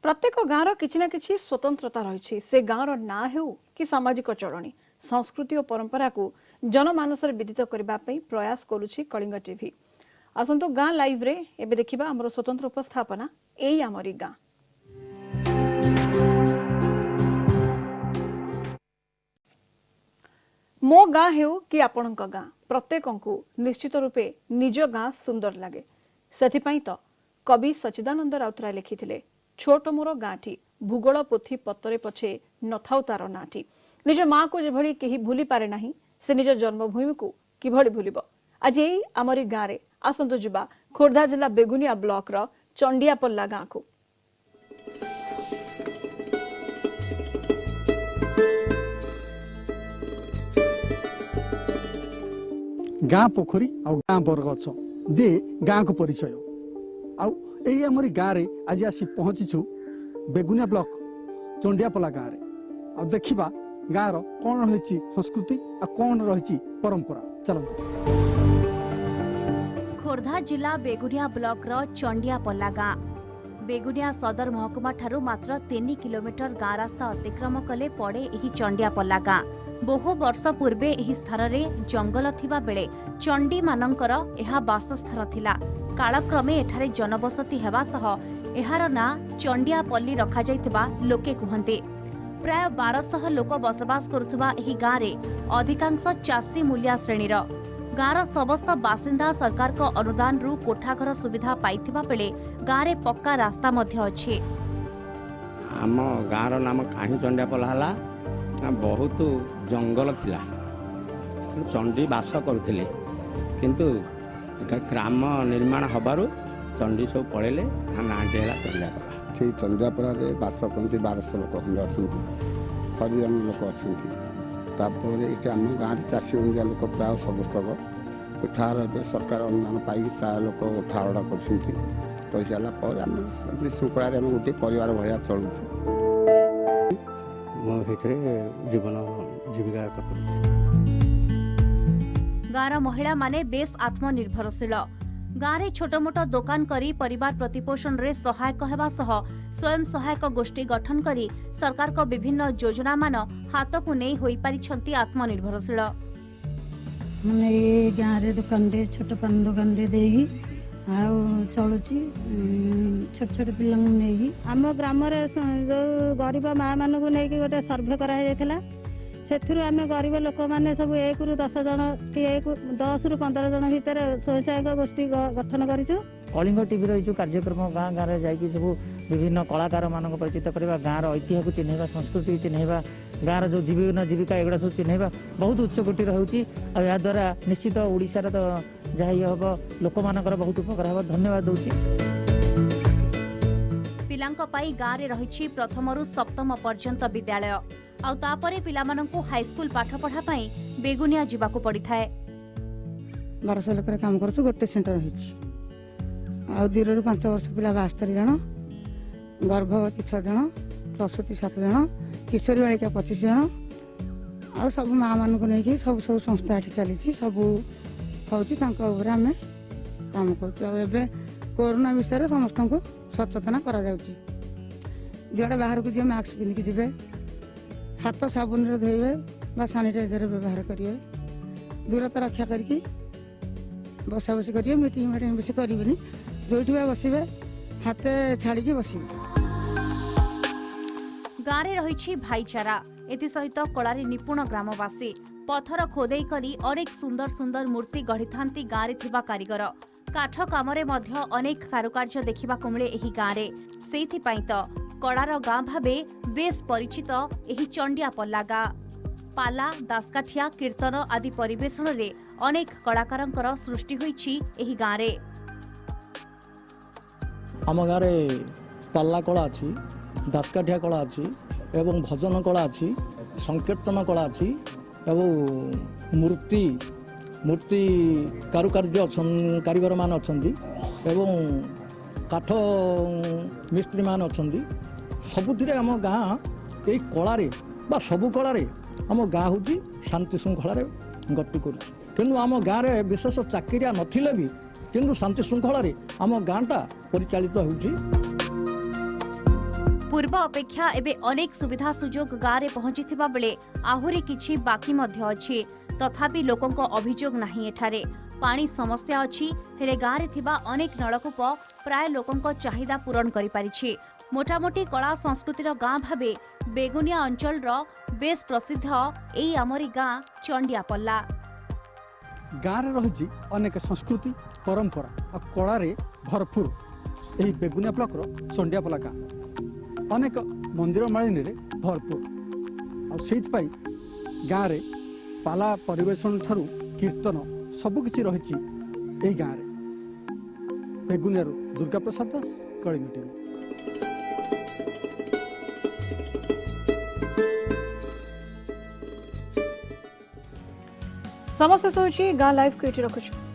प्रत्येक गाँव किसी ना किसी स्वतंत्रता रही से गाँवर ना हो कि सामाजिक चलनी संस्कृति और परंपरा को जनमानस विदित करने प्रयास करुछि कलिंग टीवी। आसंतु गाँ लाइव रे एबे देखिबा हमरो स्वतंत्र उपस्थापना एई हमरी गाँ। मो गाँ हो कि आपणक गाँ प्रत्येक को निश्चित रूपे निज गाँ सुंदर लगे। सेथिपई तो कवि सच्चिदानंद राउतराय लिखिथिले छोट मोर गाँठी भूगोल पोथी पत्तरे पछे नथाउ तार नाठी। निज माँ को जेभली केही भूली पारे नाही से निज जन्मभूमि को किभली भूलिबो। आज एई आमरी गाँ रे आसंतु जिबा खोर्धा जिला बेगुनिया ब्लॉक रो चंडियापल्ला गाँ को। गाँ पोखरी आ गाँ बरगछ दे गाँ को परिचय आमरी गाँ रे आज आसी पहुंचीचु बेगुनिया ब्लॉक चंडियापल्ला गाँ रे आ देखिबा गाँ रो कौन रही संस्कृति आ कौन रही परंपरा। चलते खोर्धा जिला बेगुनिया ब्लॉक रो चंडियापल्ला गाँ बेगुनिया सदर महकुमा ठारू मात्र 3 किलोमीटर गाँ रास्ता अतिक्रम कले पड़े एही चंडियापल्ला गाँ। बहु वर्ष पूर्वे एही स्थान रे जंगल थिबा बेले चंडी मानंकर एहा बासस्थान थिला। कालक्रमे एठारे जनबसती हेबा सह एहार ना चंडियापल्ली रखा जायतिबा लोके कुहंते। प्राय 1200 लोक बसवास करुथबा एही गाँ रे अधिकांश चासी मूलिया श्रेणीर। गाँर समस्त बासिंदा सरकार को अनुदान रु कोठाघर सुविधा पाइथिबा बेले गाँ रे पक्का रास्ता मध्य अछि। आम गाँर नाम काहे चंडियापल्ला हला बहुत जंगल थिला चंडी बास करुथिले किंतु ग्राम निर्माण हबारु चंडी सब पड़ेले नाटी है चंडियापल्ला। से चंडियापल्ला रे बास करते 1200 लोक खंड अच्छा हरिजन लोक अच्छा ये आम गाँव चाषी बंदिया लोक प्राय समस्तक कोठार सरकार अनुदान पाई प्राय लोक कोठाड़ा कर सारापर आम श्रृंखला गोटे परिवार भाया चलु जीवन जीविका। गाँर महिला माने बेस आत्मनिर्भरशील। गाँव में छोट मोट दुकान करी परिवार प्रतिपोषण रे सहायक हेबा सह स्वयं सहायक गोष्ठी गठन करी सरकार को विभिन्न योजना मान हाथ को नहीं होई पारिछंती आत्मनिर्भरशील। माने ये गाँव रे दुकान दे छोट पान दुकान दे देगी आउ चलुची छोट छोट पिला नहीं आम ग्राम रे जो गरीब माँ मान को नहीं गोटे सर्वे करा जायथिला सेथुरु आमे गरीब लोक माने सब 1 रु 10 जन कि 10 रु 15 जन भीतर स्वयं गोष्ठी गठन करिछु। कलिंग टीवी रही कार्यक्रम गाँ गाँव में जाकि सब विभिन्न कलाकार मान परिचित करवा गाँव ऐतिह्य को चिन्हवा संस्कृति चिन्हवा गाँव जो जीवन जीविका एगुड़ा सब चिन्हवा बहुत उच्चकोटीर होया द्वारा निश्चित ओडिशार तो जहाँ हम लोक मानकर बहुत उपकार हम धन्यवाद दूची। पिलांक पाई गाँव में रही प्रथम रु सप्तम पर्यंत विद्यालय आउे पिलामानंकु हाईस्कूल पाठ पढ़ा पाई बेगुनिया जीवाकु पड़ी थाए। 1200 लोक काम करछु गोटे सेंटर रही आ 2 रु 5 वर्ष पिला 72 जन गर्भवती 6 जन प्रसूति 7 जन किशोरी बालिका 25 जन आ सब माँ मान को नहीं सब सब संस्था चली सब होची आम काम कर कोरोना विषय समस्त को सचेतना करा जाउची। जुआड़े बाहर को जी मास्क पिंधिकी जी हाथ साबुन धोइबे बा सानिटाइजर व्यवहार करिए दूरता रक्षा करके बसा बसी करिए मीटिंग मीटिंग बेसी करें जो बसबे हाथ छाड़ी बसबे। गाँव में रही भाईचारा एसहित कलारी निपुण ग्रामवासी पथर खोदे करी अनेक सुंदर सुंदर मूर्ति गढ़ी थांती गाँव में थिबा कारीगर काठ काम अनेक कारुकार्य देखा मिले एही गाँव में सेइथिपाई तो कलार गाँ भावे बेस परिचित एही चंडियापल्ला गाँ। पाला दासकाठिया कीर्तन आदि परिवेषण रे अनेक कलाकारंकर सृष्टि होईछि एही गाँ रे। आम गाँव में पाला कला अच्छी दासकाठिया कला अच्छी एवं भजन कला अच्छी संकीर्तन कला अच्छी एवं मूर्ति मूर्ति कारुकार्य कारीगर मान अच्छी एवं काठ मिस्त्री मान अच्छी सबुथिरे आम गाँ यही कलार बा सबु कलार आम गाँ हूँ शांति श्रृंखला गति कर तेणु आम गाँव में विशेष चाकरिया नथिले भी किंतु शांति श्रृंखला आम गाँटा परिचालित होउछि। पूर्व अपेक्षा एबे अनेक सुविधा सुजोग गाँव में पहुंचीथिबा बेले आहुरी किछि बाकी मध्य अछि। तथापि लोकंक अभियोग नाही एठारे। पानी समस्या अछि हेले गाँव में थिबा अनेक नलकूप प्राय लोकंक चाहिदा पूरण करि पारिछि। मोटामोटी कला संस्कृतिर गाँ भावे बेगुनिया अंचल बेस प्रसिद्ध एई आमरी गाँ चंडियापल्ला। गाँव रही अनेक संस्कृति परंपरा और कला भरपूर यही बेगुनिया ब्लॉक चंडियापल्ला गाँ अनेक मंदिर मालिनी भरपूर और गाँव में पाला परिवेशन ठारू कीर्तन सबकि रही गाँव में। बेगुनिया दुर्गा प्रसाद दास, कलिंग टीवी। समस्या गाँ लाइव को ये रखुछु।